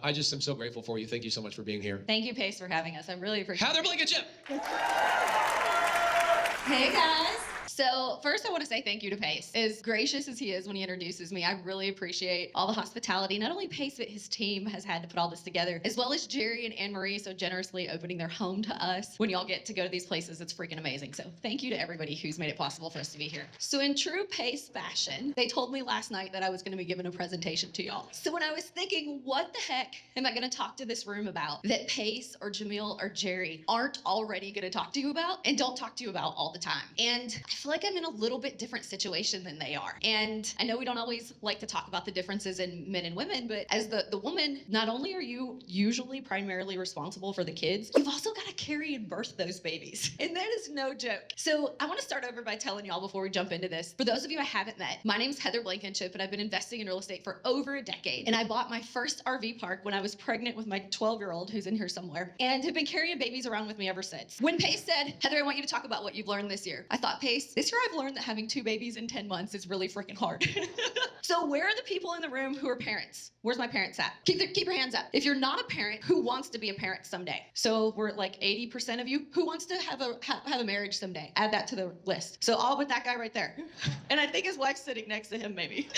I just am so grateful for you. Thank you so much for being here. Thank you, Pace, for having us. I really appreciate it. Heather Blankenship. Hey, guys. So first I want to say thank you to Pace. As gracious as he is when he introduces me, I really appreciate all the hospitality. Not only Pace, but his team has had to put all this together, as well as Jerry and Anne-Marie so generously opening their home to us. When y'all get to go to these places, it's freaking amazing. So thank you to everybody who's made it possible for us to be here. So in true Pace fashion, they told me last night that I was going to be giving a presentation to y'all. So when I was thinking, what the heck am I going to talk to this room about that Pace or Jamil or Jerry aren't already going to talk to you about and don't talk to you about all the time? And I feel like I'm in a little bit different situation than they are. And I know we don't always like to talk about the differences in men and women, but as the woman, not only are you usually primarily responsible for the kids, you've also got to carry and birth those babies. And that is no joke. So I want to start over by telling y'all before we jump into this, for those of you I haven't met, my name's Heather Blankenship, and I've been investing in real estate for over a decade. And I bought my first RV park when I was pregnant with my 12-year-old, who's in here somewhere, and have been carrying babies around with me ever since. When Pace said, Heather, I want you to talk about what you've learned this year, I thought, Pace, this year I've learned that having 2 babies in 10 months is really freaking hard. So where are the people in the room who are parents? Where's my parents at? Keep your hands up. If you're not a parent, who wants to be a parent someday? So we're at like 80% of you. Who wants to have a marriage someday? Add that to the list. So all but that guy right there. And I think his wife's sitting next to him maybe.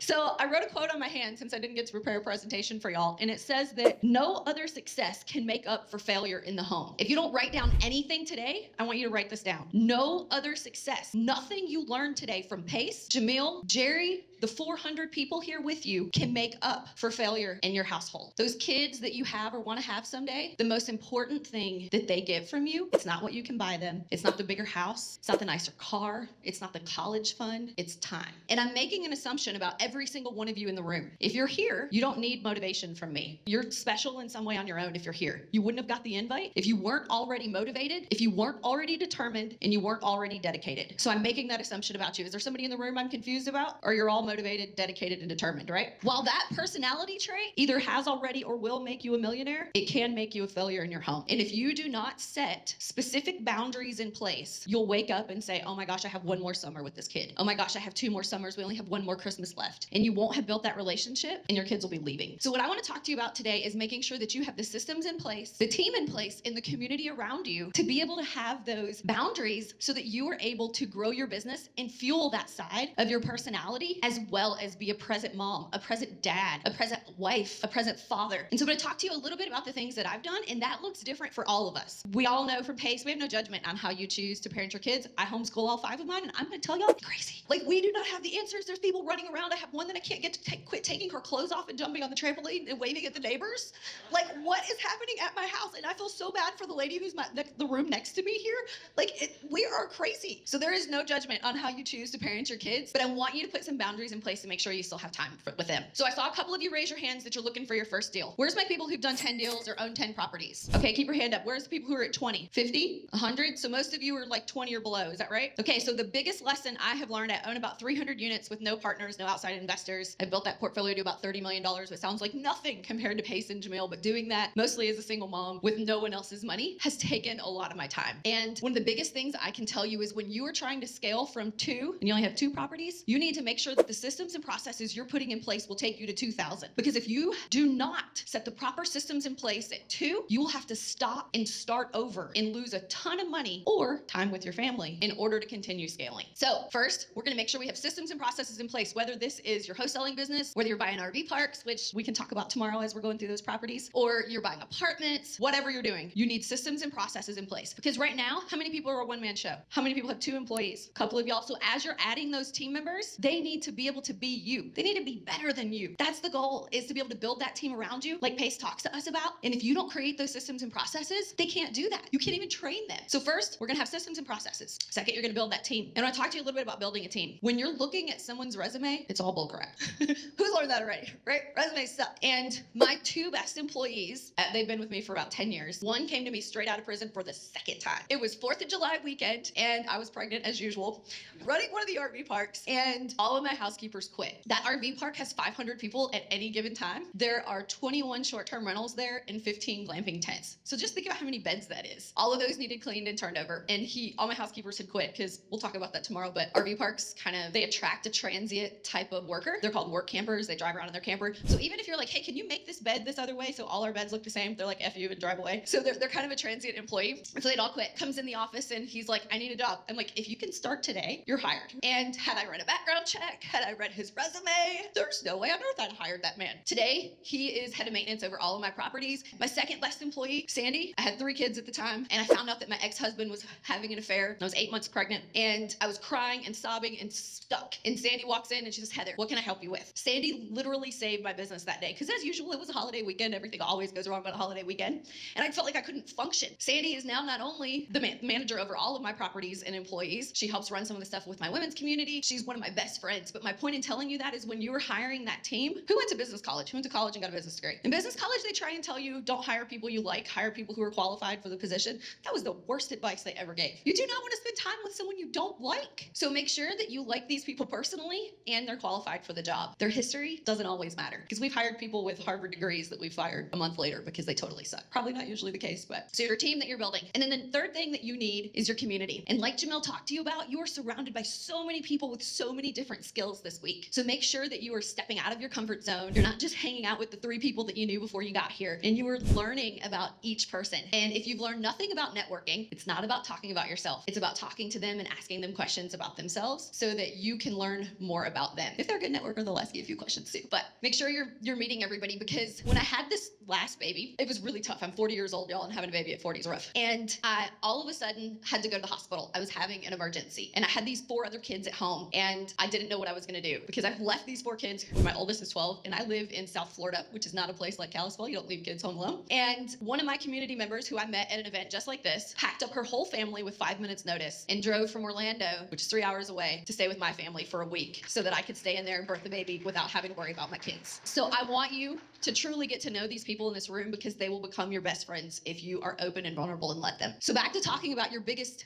So I wrote a quote on my hand since I didn't get to prepare a presentation for y'all. And it says that no other success can make up for failure in the home. If you don't write down anything today, I want you to write this down. No other success. Nothing you learned today from Pace, Jamil, Jerry, the 400 people here with you can make up for failure in your household. Those kids that you have or want to have someday, the most important thing that they get from you, it's not what you can buy them. It's not the bigger house. It's not the nicer car. It's not the college fund. It's time. And I'm making an assumption about every single one of you in the room. If you're here, you don't need motivation from me. You're special in some way on your own if you're here. You wouldn't have got the invite if you weren't already motivated, if you weren't already determined, and you weren't already dedicated. So I'm making that assumption about you. Is there somebody in the room I'm confused about? Or you're all motivated, dedicated, and determined, right? While that personality trait either has already or will make you a millionaire, it can make you a failure in your home. And if you do not set specific boundaries in place, you'll wake up and say, oh my gosh, I have one more summer with this kid. Oh my gosh, I have 2 more summers. We only have 1 more Christmas left. And you won't have built that relationship and your kids will be leaving. So what I want to talk to you about today is making sure that you have the systems in place, the team in place, and the community around you to be able to have those boundaries so that you are able to grow your business and fuel that side of your personality, as well as be a present mom, a present dad, a present wife, a present father. And so I'm going to talk to you a little bit about the things that I've done, and that looks different for all of us. We all know from Pace, we have no judgment on how you choose to parent your kids. I homeschool all 5 of mine, and I'm going to tell y'all, it's crazy. Like, we do not have the answers. There's people running around. I have one that I can't get to quit taking her clothes off and jumping on the trampoline and waving at the neighbors. Like, what is happening at my house? And I feel so bad for the lady who's the room next to me here. Like, we are crazy. So there is no judgment on how you choose to parent your kids, but I want you to put some boundaries in place to make sure you still have time with them. So I saw a couple of you raise your hands that you're looking for your first deal. Where's my people who've done 10 deals or own 10 properties? Okay, keep your hand up. Where's the people who are at 20, 50, 100? So most of you are like 20 or below. Is that right? Okay, so the biggest lesson I have learned, I own about 300 units with no partners, no outside investors. I've built that portfolio to about $30 million, which sounds like nothing compared to Pace and Jamil, but doing that mostly as a single mom with no one else's money has taken a lot of my time. And one of the biggest things I can tell you is when you are trying to scale from 2 and you only have 2 properties, you need to make sure that the systems and processes you're putting in place will take you to 2,000. Because if you do not set the proper systems in place at 2, you will have to stop and start over and lose a ton of money or time with your family in order to continue scaling. So first, we're going to make sure we have systems and processes in place, whether this is your wholesaling business, whether you're buying RV parks, which we can talk about tomorrow as we're going through those properties, or you're buying apartments, whatever you're doing, you need systems and processes in place. Because right now, how many people are a one-man show? How many people have 2 employees? A couple of y'all. So as you're adding those team members, they need to be able to be you. They need to be better than you. That's the goal, is to be able to build that team around you, like Pace talks to us about. And if you don't create those systems and processes, they can't do that. You can't even train them. So first, we're going to have systems and processes. Second, you're going to build that team. And I want to talk to you a little bit about building a team. When you're looking at someone's resume, it's all bullcrap. Who's learned that already, right? Resumes suck. And my 2 best employees, they've been with me for about 10 years. One came to me straight out of prison for the 2nd time. It was 4th of July weekend, and I was pregnant as usual, running one of the RV parks, and all of my house housekeepers quit. That RV park has 500 people at any given time. There are 21 short-term rentals there and 15 glamping tents. So just think about how many beds that is. All of those needed cleaned and turned over. And all my housekeepers had quit because we'll talk about that tomorrow. But RV parks they attract a transient type of worker. They're called work campers. They drive around in their camper. So even if you're like, hey, can you make this bed this other way so all our beds look the same? They're like, F you and drive away. So they're kind of a transient employee. So they'd all quit. Comes in the office and he's like, I need a job. I'm like, if you can start today, you're hired. And had I run a background check, had I read his resume, there's no way on earth I'd hired that man. Today, he is head of maintenance over all of my properties. My second best employee, Sandy, I had 3 kids at the time, and I found out that my ex-husband was having an affair. I was 8 months pregnant, and I was crying and sobbing and stuck. And Sandy walks in and she says, Heather, what can I help you with? Sandy literally saved my business that day, because as usual, it was a holiday weekend. Everything always goes wrong on a holiday weekend. And I felt like I couldn't function. Sandy is now not only the manager over all of my properties and employees, she helps run some of the stuff with my women's community. She's one of my best friends. But my point in telling you that is when you were hiring that team, who went to business college? Who went to college and got a business degree? In business college, they try and tell you, don't hire people you like, hire people who are qualified for the position. That was the worst advice they ever gave. You do not want to spend time with someone you don't like. So make sure that you like these people personally and they're qualified for the job. Their history doesn't always matter, because we've hired people with Harvard degrees that we fired a month later because they totally suck. Probably not usually the case, but so your team that you're building. And then the third thing that you need is your community. And like Jamil talked to you about, you are surrounded by so many people with so many different skills this week. So make sure that you are stepping out of your comfort zone. You're not just hanging out with the 3 people that you knew before you got here, and you are learning about each person. And if you've learned nothing about networking, it's not about talking about yourself. It's about talking to them and asking them questions about themselves so that you can learn more about them. If they're a good networker, they'll ask you a few questions too. But make sure you're meeting everybody, because when I had this last baby, it was really tough. I'm 40 years old, y'all, and having a baby at 40 is rough. And I all of a sudden had to go to the hospital. I was having an emergency, and I had these 4 other kids at home, and I didn't know what I was going to do, because I've left these 4 kids. My oldest is 12, and I live in South Florida, which is not a place like Kalispell. You don't leave kids home alone. And one of my community members who I met at an event just like this packed up her whole family with 5 minutes notice and drove from Orlando, which is 3 hours away, to stay with my family for a week so that I could stay in there and birth the baby without having to worry about my kids. So I want you to truly get to know these people in this room, because they will become your best friends if you are open and vulnerable and let them. So back to talking about your biggest,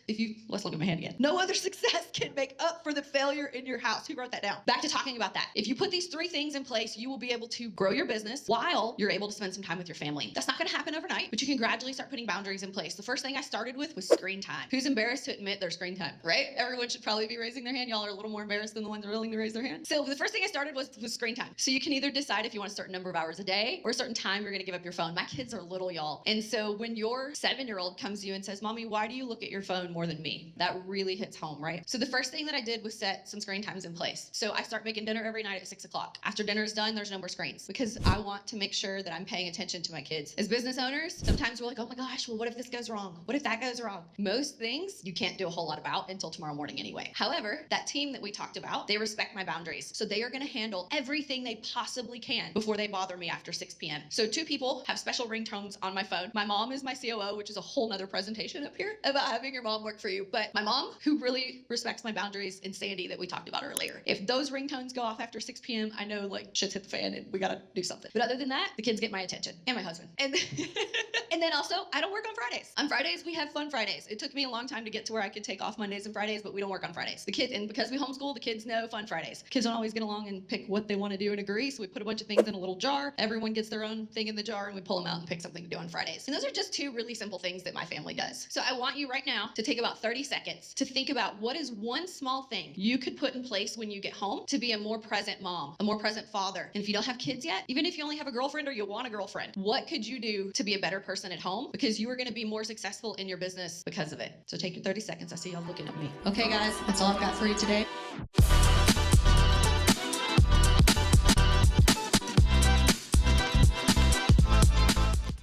let's look at my hand again. No other success can make up for the failure in your house. Who wrote that down? Back to talking about that. If you put these 3 things in place, you will be able to grow your business while you're able to spend some time with your family. That's not going to happen overnight, but you can gradually start putting boundaries in place. The first thing I started with was screen time. Who's embarrassed to admit their screen time, right? Everyone should probably be raising their hand. Y'all are a little more embarrassed than the ones willing to raise their hand. So the first thing I started was screen time. So you can either decide if you want a certain number of hours a day or a certain time you're going to give up your phone. My kids are little, y'all. And so when your 7-year-old comes to you and says, Mommy, why do you look at your phone more than me? That really hits home, right? So the first thing that I did was set some screen times in place. So I start making dinner every night at 6 o'clock. After dinner is done, there's no more screens, because I want to make sure that I'm paying attention to my kids. As business owners, sometimes we're like, oh my gosh, well, what if this goes wrong? What if that goes wrong? Most things you can't do a whole lot about until tomorrow morning anyway. However, that team that we talked about, they respect my boundaries. So they are going to handle everything they possibly can before they bother me after 6 p.m. So 2 people have special ringtones on my phone. My mom is my COO, which is a whole nother presentation up here about having your mom work for you. But my mom, who really respects my boundaries, and Sandy that we talked about earlier. If those ringtones go off after 6 p.m., I know like shit's hit the fan and we got to do something. But other than that, the kids get my attention, and my husband. And then also, I don't work on Fridays. On Fridays, we have fun Fridays. It took me a long time to get to where I could take off Mondays and Fridays, but we don't work on Fridays. And because we homeschool, the kids know fun Fridays. Kids don't always get along and pick what they want to do and agree, so we put a bunch of things in a little jar. Everyone gets their own thing in the jar, and we pull them out and pick something to do on Fridays. And those are just 2 really simple things that my family does. So I want you right now to take about 30 seconds to think about what is one small thing you could put in place when you get home to be a more present mom, a more present father. And if you don't have kids yet, even if you only have a girlfriend or you want a girlfriend, what could you do to be a better person at home? Because you are going to be more successful in your business because of it. So take your 30 seconds. I see y'all looking at me. Okay, guys, that's all I've got for you today.